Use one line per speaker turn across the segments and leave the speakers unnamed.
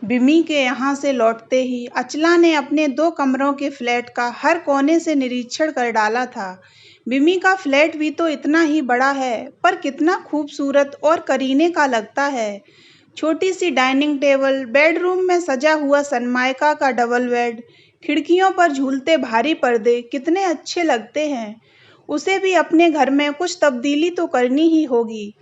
बिमी के यहाँ से लौटते ही अचला ने अपने 2 कमरों के फ्लैट का हर कोने से निरीक्षण कर डाला था। बिमी का फ्लैट भी तो इतना ही बड़ा है, पर कितना खूबसूरत और करीने का लगता है। छोटी सी डाइनिंग टेबल, बेडरूम में सजा हुआ सनमाइका का डबल बेड, खिड़कियों पर झूलते भारी पर्दे कितने अच्छे लगते हैं। उसे भी अपने घर में कुछ तब्दीली तो करनी ही होगी।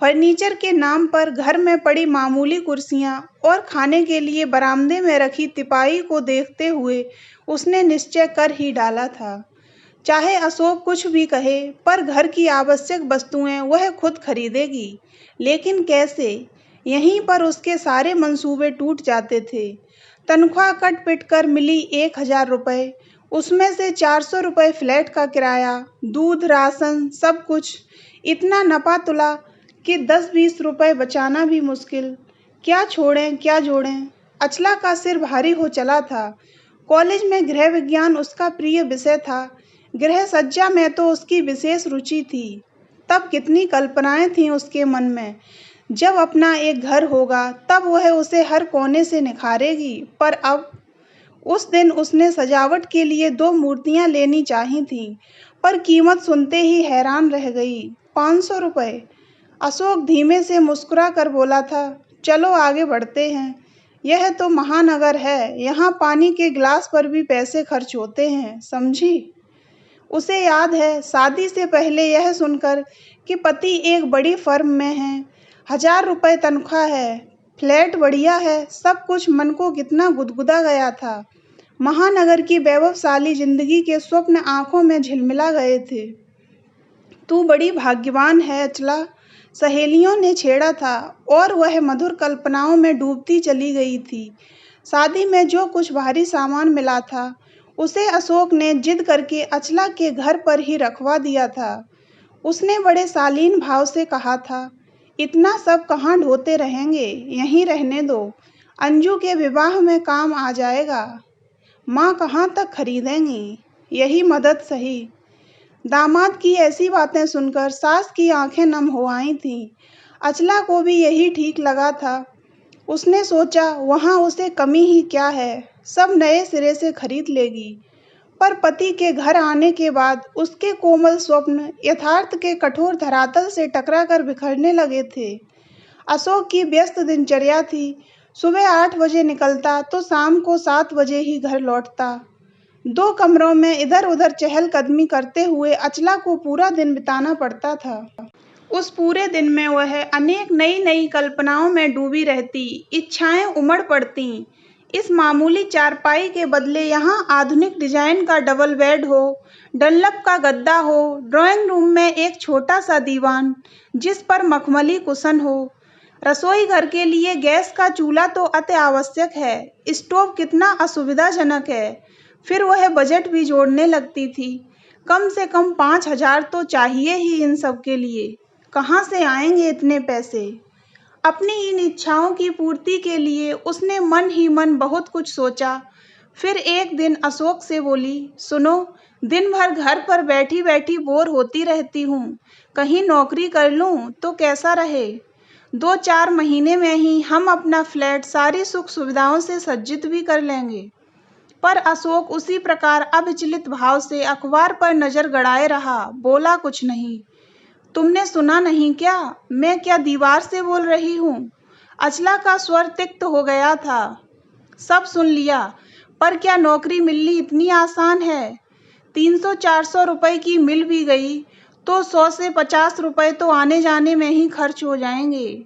फर्नीचर के नाम पर घर में पड़ी मामूली कुर्सियां और खाने के लिए बरामदे में रखी तिपाई को देखते हुए उसने निश्चय कर ही डाला था। चाहे अशोक कुछ भी कहे, पर घर की आवश्यक वस्तुएं वह खुद खरीदेगी। लेकिन कैसे? यहीं पर उसके सारे मंसूबे टूट जाते थे। तनख्वाह कट पिट कर मिली 1,000 रुपए, उसमें से 400 रुपए फ्लैट का किराया, दूध, राशन, सब कुछ। इतना नपा तुला कि 10-20 रुपए बचाना भी मुश्किल। क्या छोड़ें क्या जोड़ें? अचला का सिर भारी हो चला था। कॉलेज में गृह विज्ञान उसका प्रिय विषय था। गृह सज्जा में तो उसकी विशेष रुचि थी। तब कितनी कल्पनाएं थीं उसके मन में। जब अपना एक घर होगा तब वह उसे हर कोने से निखारेगी। पर अब उस दिन उसने सजावट के लिए 2 मूर्तियां लेनी चाही थीं, पर कीमत सुनते ही हैरान रह गई। 500 रुपए। अशोक धीमे से मुस्कुरा कर बोला था, चलो आगे बढ़ते हैं। यह तो महानगर है, यहाँ पानी के गिलास पर भी पैसे खर्च होते हैं, समझी? उसे याद है शादी से पहले यह सुनकर कि पति एक बड़ी फर्म में है, 1,000 रुपए तनख्वाह है, फ्लैट बढ़िया है, सब कुछ मन को कितना गुदगुदा गया था। महानगर की वैभवशाली जिंदगी के स्वप्न आंखों में झिलमिला गए थे। तू बड़ी भाग्यवान है अचला, सहेलियों ने छेड़ा था और वह मधुर कल्पनाओं में डूबती चली गई थी। शादी में जो कुछ भारी सामान मिला था, उसे अशोक ने जिद करके अचला के घर पर ही रखवा दिया था। उसने बड़े शालीन भाव से कहा था, इतना सब कहाँ ढोते रहेंगे, यहीं रहने दो, अंजू के विवाह में काम आ जाएगा। माँ कहाँ तक खरीदेंगी, यही मदद सही। दामाद की ऐसी बातें सुनकर सास की आंखें नम हो आई थीं। अचला को भी यही ठीक लगा था। उसने सोचा वहाँ उसे कमी ही क्या है, सब नए सिरे से खरीद लेगी। पर पति के घर आने के बाद उसके कोमल स्वप्न यथार्थ के कठोर धरातल से टकरा कर बिखरने लगे थे। अशोक की व्यस्त दिनचर्या थी। सुबह 8 बजे निकलता तो शाम को 7 बजे ही घर लौटता। 2 कमरों में इधर उधर चहलकदमी करते हुए अचला को पूरा दिन बिताना पड़ता था। उस पूरे दिन में वह अनेक नई नई कल्पनाओं में डूबी रहती, इच्छाएं उमड़ पड़ती। इस मामूली चारपाई के बदले यहाँ आधुनिक डिजाइन का डबल बेड हो, डनलप का गद्दा हो, ड्राइंग रूम में एक छोटा सा दीवान जिस पर मखमली कुशन हो। रसोई घर के लिए गैस का चूल्हा तो अति आवश्यक है, स्टोव कितना असुविधाजनक है। फिर वह बजट भी जोड़ने लगती थी। कम से कम 5,000 तो चाहिए ही इन सब के लिए। कहाँ से आएंगे इतने पैसे? अपनी इन इच्छाओं की पूर्ति के लिए उसने मन ही मन बहुत कुछ सोचा। फिर एक दिन अशोक से बोली, सुनो, दिन भर घर पर बैठी बैठी बोर होती रहती हूँ, कहीं नौकरी कर लूँ तो कैसा रहे। 2-4 महीने में ही हम अपना फ्लैट सारी सुख सुविधाओं से सज्जित भी कर लेंगे। पर अशोक उसी प्रकार अविचलित भाव से अखबार पर नजर गड़ाए रहा, बोला कुछ नहीं। तुमने सुना नहीं क्या? मैं क्या दीवार से बोल रही हूँ? अचला का स्वर तिक्त हो गया था। सब सुन लिया, पर क्या नौकरी मिलनी इतनी आसान है? 300-400 रुपए की मिल भी गई तो 100 से 50 रुपए तो आने जाने में ही खर्च हो जाएंगे।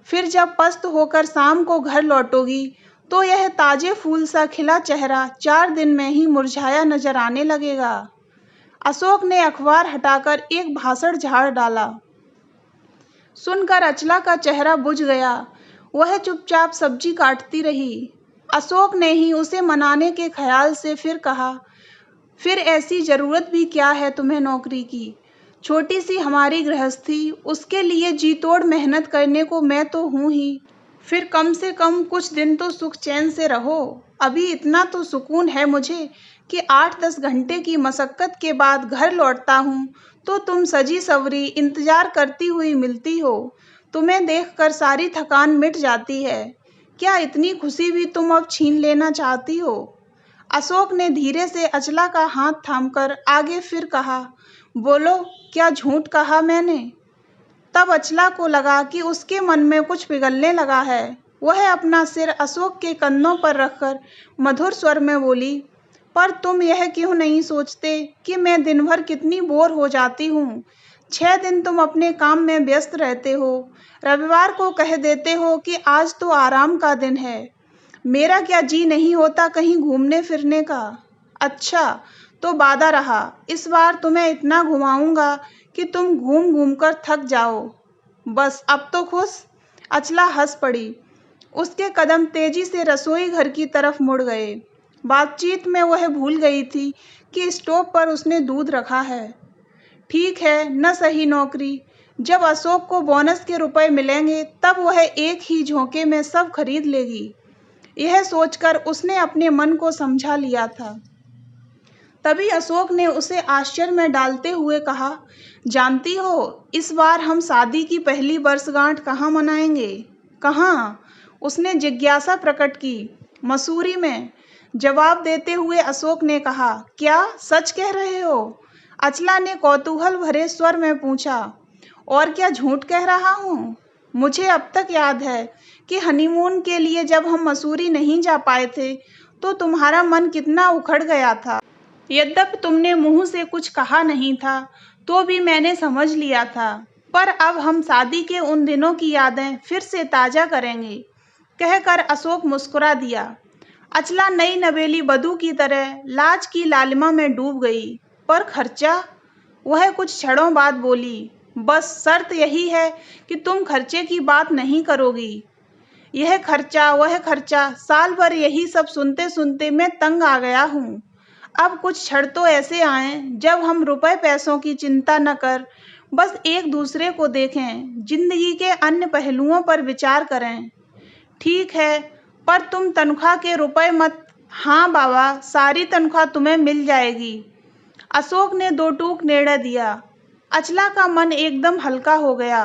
फिर जब पस्त होकर शाम को घर लौटोगी तो यह ताजे फूल सा खिला चेहरा 4 दिन में ही मुरझाया नजर आने लगेगा। अशोक ने अखबार हटाकर एक भाषण झाड़ डाला। सुनकर अचला का चेहरा बुझ गया। वह चुपचाप सब्जी काटती रही। अशोक ने ही उसे मनाने के ख्याल से फिर कहा, फिर ऐसी जरूरत भी क्या है तुम्हें नौकरी की? छोटी सी हमारी गृहस्थी, उसके लिए जी तोड़ मेहनत करने को मैं तो हूँ ही। फिर कम से कम कुछ दिन तो सुख चैन से रहो। अभी इतना तो सुकून है मुझे कि 8-10 घंटे की मशक्कत के बाद घर लौटता हूँ तो तुम सजी सवरी इंतजार करती हुई मिलती हो। तुम्हें देखकर सारी थकान मिट जाती है। क्या इतनी खुशी भी तुम अब छीन लेना चाहती हो? अशोक ने धीरे से अचला का हाथ थामकर आगे फिर कहा, बोलो, क्या झूठ कहा मैंने? तब अचला को लगा कि उसके मन में कुछ पिघलने लगा है। वह अपना सिर अशोक के कंधों पर रखकर मधुर स्वर में बोली, पर तुम यह क्यों नहीं सोचते कि मैं दिन भर कितनी बोर हो जाती हूँ? 6 दिन तुम अपने काम में व्यस्त रहते हो। रविवार को कह देते हो कि आज तो आराम का दिन है। मेरा क्या जी नहीं होता कहीं घूमने फिरने का? अच्छा, तो वादा रहा, इस बार तुम्हें इतना घुमाऊंगा कि तुम घूम घूम कर थक जाओ। बस अब तो खुश? अचला हंस पड़ी। उसके कदम तेजी से रसोई घर की तरफ मुड़ गए। बातचीत में वह भूल गई थी कि स्टोव पर उसने दूध रखा है। ठीक है, न सही नौकरी। जब अशोक को बोनस के रुपए मिलेंगे तब वह एक ही झोंके में सब खरीद लेगी। यह सोचकर उसने अपने मन को समझा लिया था। तभी अशोक ने उसे आश्चर्य में डालते हुए कहा, जानती हो, इस बार हम शादी की पहली वर्षगांठ कहाँ मनाएंगे? कहाँ? उसने जिज्ञासा प्रकट की। मसूरी में, जवाब देते हुए अशोक ने कहा, क्या सच कह रहे हो? अचला ने कौतूहल भरे स्वर में पूछा, और क्या झूठ कह रहा हूँ? मुझे अब तक याद है कि हनीमून के लिए जब हम मसूरी नहीं जा पाए थे तो तुम्हारा मन कितना उखड़ गया था। यद्यपि तुमने मुंह से कुछ कहा नहीं था तो भी मैंने समझ लिया था। पर अब हम शादी के उन दिनों की यादें फिर से ताज़ा करेंगे, कहकर अशोक मुस्कुरा दिया। अचला नई नवेली वधू की तरह लाज की लालिमा में डूब गई। पर खर्चा? वह कुछ क्षणों बाद बोली, बस शर्त यही है कि तुम खर्चे की बात नहीं करोगी। यह खर्चा, वह खर्चा, साल भर यही सब सुनते सुनते मैं तंग आ गया हूँ। अब कुछ क्षण तो ऐसे आएं जब हम रुपए पैसों की चिंता न कर बस एक दूसरे को देखें, जिंदगी के अन्य पहलुओं पर विचार करें। ठीक है, पर तुम तनख्वाह के रुपए मत। हाँ बाबा, सारी तनख्वाह तुम्हें मिल जाएगी। अशोक ने दो टूक निर्णय दिया। अचला का मन एकदम हल्का हो गया।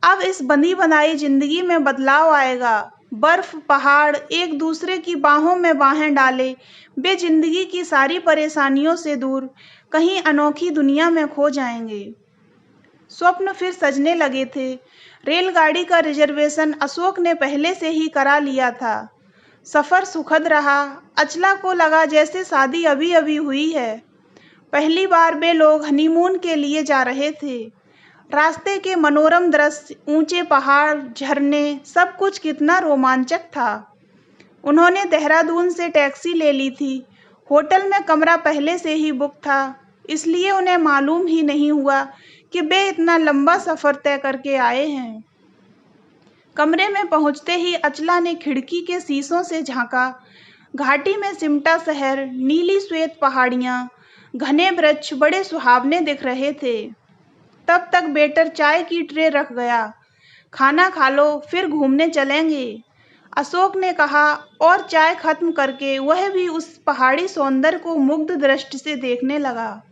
अब इस बंधी बनाई जिंदगी में बदलाव आएगा। बर्फ, पहाड़ एक दूसरे की बाहों में बाहें डाले वे जिंदगी की सारी परेशानियों से दूर कहीं अनोखी दुनिया में खो जाएंगे। स्वप्न फिर सजने लगे थे। रेलगाड़ी का रिजर्वेशन अशोक ने पहले से ही करा लिया था। सफर सुखद रहा। अचला को लगा जैसे शादी अभी अभी हुई है। पहली बार वे लोग हनीमून के लिए जा रहे थे। रास्ते के मनोरम दृश्य, ऊंचे पहाड़, झरने, सब कुछ कितना रोमांचक था। उन्होंने देहरादून से टैक्सी ले ली थी। होटल में कमरा पहले से ही बुक था, इसलिए उन्हें मालूम ही नहीं हुआ कि वे इतना लंबा सफर तय करके आए हैं। कमरे में पहुंचते ही अचला ने खिड़की के शीशों से झांका। घाटी में सिमटा शहर, नीली श्वेत पहाड़ियां, घने वृक्ष बड़े सुहावने दिख रहे थे। तब तक वेटर चाय की ट्रे रख गया। खाना खा लो, फिर घूमने चलेंगे, अशोक ने कहा और चाय खत्म करके वह भी उस पहाड़ी सौंदर्य को मुग्ध दृष्टि से देखने लगा।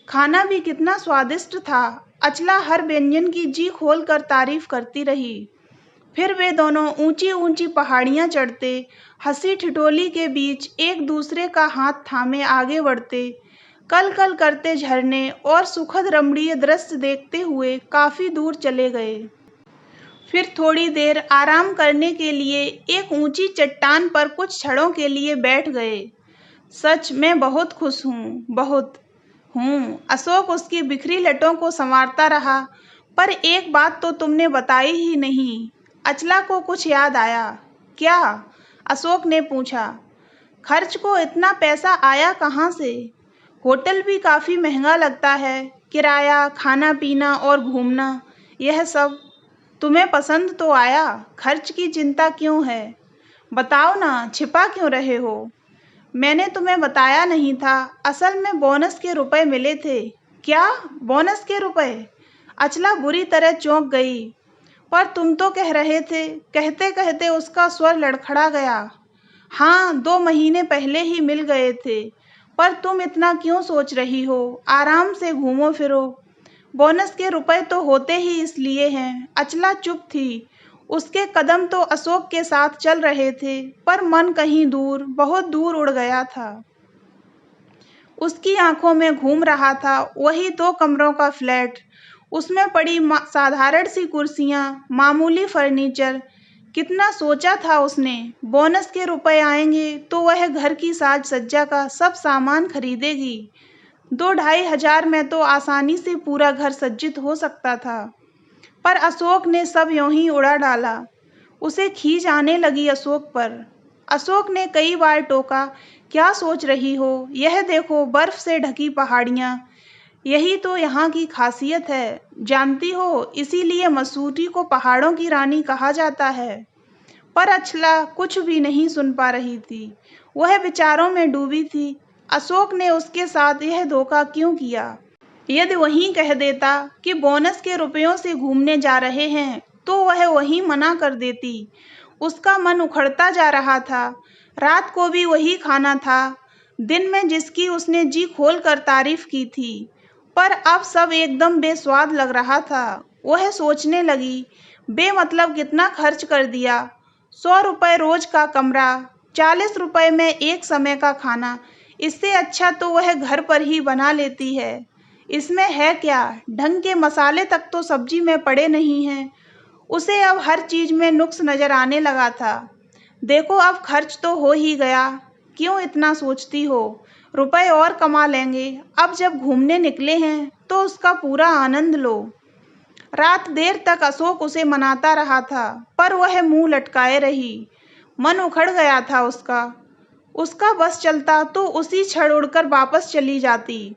खाना भी कितना स्वादिष्ट था। अचला हर व्यंजन की जी खोलकर तारीफ करती रही। फिर वे दोनों ऊंची ऊंची पहाड़ियां चढ़ते, हंसी ठिठोली के बीच एक दूसरे का हाथ थामे आगे बढ़ते, कल कल करते झरने और सुखद रमणीय दृश्य देखते हुए काफी दूर चले गए। फिर थोड़ी देर आराम करने के लिए एक ऊंची चट्टान पर कुछ क्षणों के लिए बैठ गए। सच मैं बहुत खुश हूँ, बहुत हूँ। अशोक उसकी बिखरी लटों को संवारता रहा। पर एक बात तो तुमने बताई ही नहीं। अचला को कुछ याद आया। क्या? अशोक ने पूछा। खर्च को इतना पैसा आया कहाँ से? होटल भी काफी महंगा लगता है, किराया, खाना पीना और घूमना, यह सब तुम्हें पसंद तो आया। खर्च की चिंता क्यों है? बताओ ना, छिपा क्यों रहे हो? मैंने तुम्हें बताया नहीं था, असल में बोनस के रुपए मिले थे। क्या? बोनस के रुपए? अचला बुरी तरह चौंक गई। पर तुम तो कह रहे थे। कहते कहते उसका स्वर लड़खड़ा गया। हाँ, 2 महीने पहले ही मिल गए थे। पर तुम इतना क्यों सोच रही हो? आराम से घूमो फिरो। बोनस के रुपए तो होते ही इसलिए हैं। अचला चुप थी। उसके कदम तो अशोक के साथ चल रहे थे, पर मन कहीं दूर, बहुत दूर उड़ गया था। उसकी आंखों में घूम रहा था वही 2 कमरों का फ्लैट, उसमें पड़ी साधारण सी कुर्सियां, मामूली फर्नीचर। कितना सोचा था उसने, बोनस के रुपए आएंगे तो वह घर की साज सज्जा का सब सामान खरीदेगी। 2-2.5 हजार में तो आसानी से पूरा घर सज्जित हो सकता था। पर अशोक ने सब यूं ही उड़ा डाला। उसे खींच आने लगी अशोक पर। अशोक ने कई बार टोका, क्या सोच रही हो? यह देखो, बर्फ से ढकी पहाड़ियां, यही तो यहाँ की खासियत है। जानती हो, इसीलिए मसूरी को पहाड़ों की रानी कहा जाता है। पर अचला कुछ भी नहीं सुन पा रही थी। वह विचारों में डूबी थी। अशोक ने उसके साथ यह धोखा क्यों किया? यदि वहीं कह देता कि बोनस के रुपयों से घूमने जा रहे हैं, तो वह वहीं मना कर देती। उसका मन उखड़ता जा रहा था। रात को भी वही खाना था, दिन में जिसकी उसने जी खोल कर तारीफ की थी, पर अब सब एकदम बेस्वाद लग रहा था। वह सोचने लगी, बेमतलब कितना खर्च कर दिया। 100 रुपये रोज का कमरा, 40 रुपये में एक समय का खाना। इससे अच्छा तो वह घर पर ही बना लेती है। इसमें है क्या, ढंग के मसाले तक तो सब्जी में पड़े नहीं हैं। उसे अब हर चीज में नुक्स नजर आने लगा था। देखो, अब खर्च तो हो ही गया, क्यों इतना सोचती हो? रुपए और कमा लेंगे। अब जब घूमने निकले हैं तो उसका पूरा आनंद लो। रात देर तक अशोक उसे मनाता रहा था, पर वह मुंह लटकाए रही। मन उखड़ गया था उसका। उसका बस चलता तो उसी क्षण उड़कर वापस चली जाती।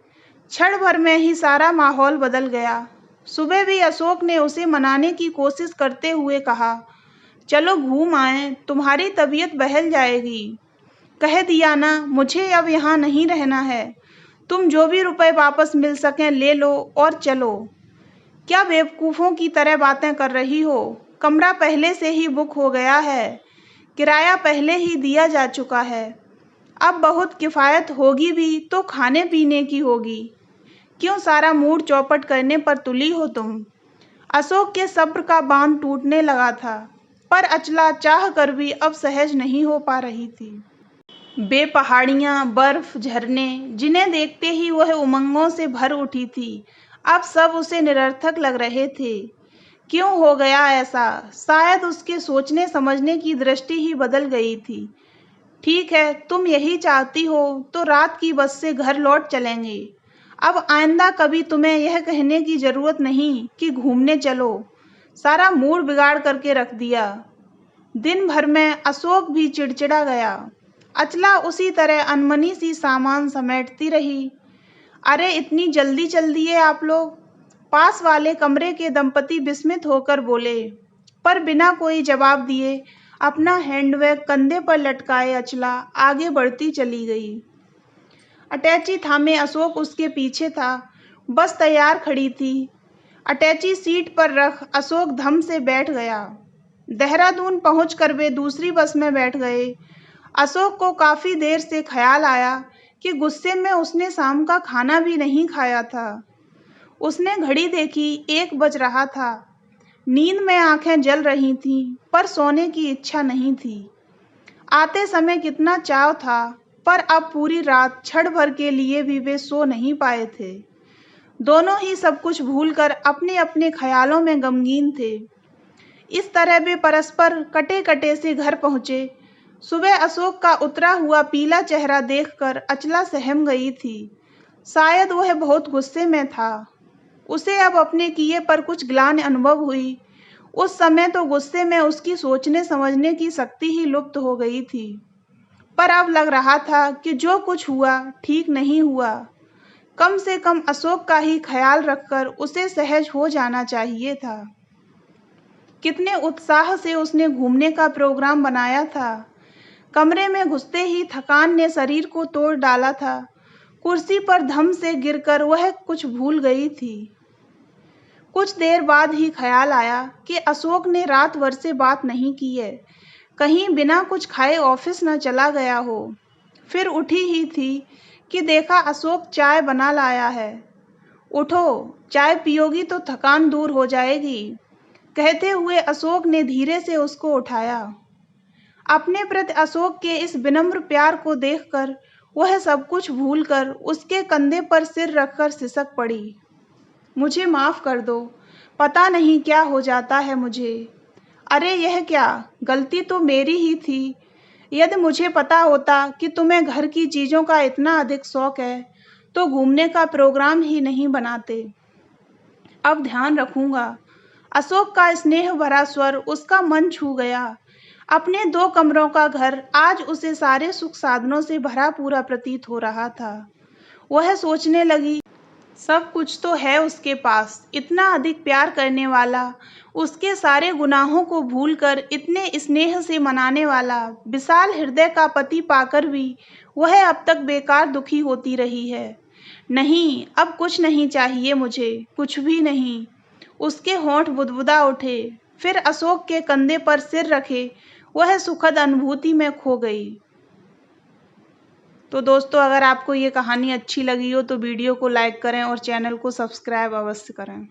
क्षण भर में ही सारा माहौल बदल गया। सुबह भी अशोक ने उसे मनाने की कोशिश करते हुए कहा, चलो घूम आएं, तुम्हारी तबीयत बहल जाएगी। कह दिया ना, मुझे अब यहाँ नहीं रहना है। तुम जो भी रुपए वापस मिल सकें ले लो और चलो। क्या बेवकूफ़ों की तरह बातें कर रही हो? कमरा पहले से ही बुक हो गया है, किराया पहले ही दिया जा चुका है। अब बहुत किफ़ायत होगी भी तो खाने पीने की होगी। क्यों सारा मूड चौपट करने पर तुली हो तुम? अशोक के सब्र का बांध टूटने लगा था, पर अचला चाह कर भी अब सहज नहीं हो पा रही थी। बेपहाड़ियाँ, बर्फ, झरने, जिन्हें देखते ही वह उमंगों से भर उठी थी, अब सब उसे निरर्थक लग रहे थे। क्यों हो गया ऐसा? शायद उसके सोचने समझने की दृष्टि ही बदल गई थी। ठीक है, तुम यही चाहती हो तो रात की बस से घर लौट चलेंगे। अब आइंदा कभी तुम्हें यह कहने की जरूरत नहीं कि घूमने चलो। सारा मूड बिगाड़ करके रख दिया। दिन भर में अशोक भी चिड़चिड़ा गया। अचला उसी तरह अनमनी सी सामान समेटती रही। अरे, इतनी जल्दी चल दिए आप लोग? पास वाले कमरे के दंपति विस्मित होकर बोले, पर बिना कोई जवाब दिए अपना हैंडबैग कंधे पर लटकाए अचला आगे बढ़ती चली गई। अटैची थामे अशोक उसके पीछे था। बस तैयार खड़ी थी। अटैची सीट पर रख अशोक धम से बैठ गया। देहरादून पहुंचकर वे दूसरी बस में बैठ गए। अशोक को काफी देर से ख्याल आया कि गुस्से में उसने शाम का खाना भी नहीं खाया था। उसने घड़ी देखी, 1 बज रहा था। नींद में आंखें जल रही थीं, पर सोने की इच्छा नहीं थी। आते समय कितना चाव था, पर अब पूरी रात क्षण भर के लिए भी वे सो नहीं पाए थे। दोनों ही सब कुछ भूलकर अपने अपने ख्यालों में गमगीन थे। इस तरह वे परस्पर कटे कटे से घर पहुंचे। सुबह अशोक का उतरा हुआ पीला चेहरा देखकर अचला सहम गई थी। शायद वह बहुत गुस्से में था। उसे अब अपने किए पर कुछ ग्लानि अनुभव हुई। उस समय तो गुस्से में उसकी सोचने समझने की शक्ति ही लुप्त हो गई थी, पर अब लग रहा था कि जो कुछ हुआ ठीक नहीं हुआ। कम से कम अशोक का ही ख्याल रखकर उसे सहज हो जाना चाहिए था। कितने उत्साह से उसने घूमने का प्रोग्राम बनाया था। कमरे में घुसते ही थकान ने शरीर को तोड़ डाला था। कुर्सी पर धम से गिरकर वह कुछ भूल गई थी। कुछ देर बाद ही ख्याल आया कि अशोक ने रात भर से बात नहीं की है। कहीं बिना कुछ खाए ऑफिस न चला गया हो। फिर उठी ही थी कि देखा अशोक चाय बना लाया है। उठो, चाय पियोगी तो थकान दूर हो जाएगी। कहते हुए अशोक ने धीरे से उसको उठाया। अपने प्रति अशोक के इस विनम्र प्यार को देखकर वह सब कुछ भूलकर उसके कंधे पर सिर रखकर सिसक पड़ी। मुझे माफ कर दो, पता नहीं क्या हो जाता है मुझे। अरे यह क्या, गलती तो मेरी ही थी। यदि मुझे पता होता कि तुम्हें घर की चीजों का इतना अधिक शौक है तो घूमने का प्रोग्राम ही नहीं बनाते। अब ध्यान रखूंगा। अशोक का स्नेह भरा स्वर उसका मन छू गया। अपने 2 कमरों का घर आज उसे सारे सुख साधनों से भरा पूरा प्रतीत हो रहा था। वह सोचने लगी, सब कुछ तो है उसके पास, इतना अधिक प्यार करने वाला, उसके सारे गुनाहों को भूलकर इतने स्नेह से मनाने वाला, विशाल हृदय का पति पाकर भी वह अब तक बेकार दुखी होती रही है। नहीं, अब कुछ नहीं चाहिए मुझे, कुछ भी नहीं। उसके होंठ बुदबुदा उठे, फिर अशोक के कंधे पर सिर रखे वह सुखद अनुभूति में खो गई। तो दोस्तों, अगर आपको ये कहानी अच्छी लगी हो तो वीडियो को लाइक करें और चैनल को सब्सक्राइब अवश्य करें।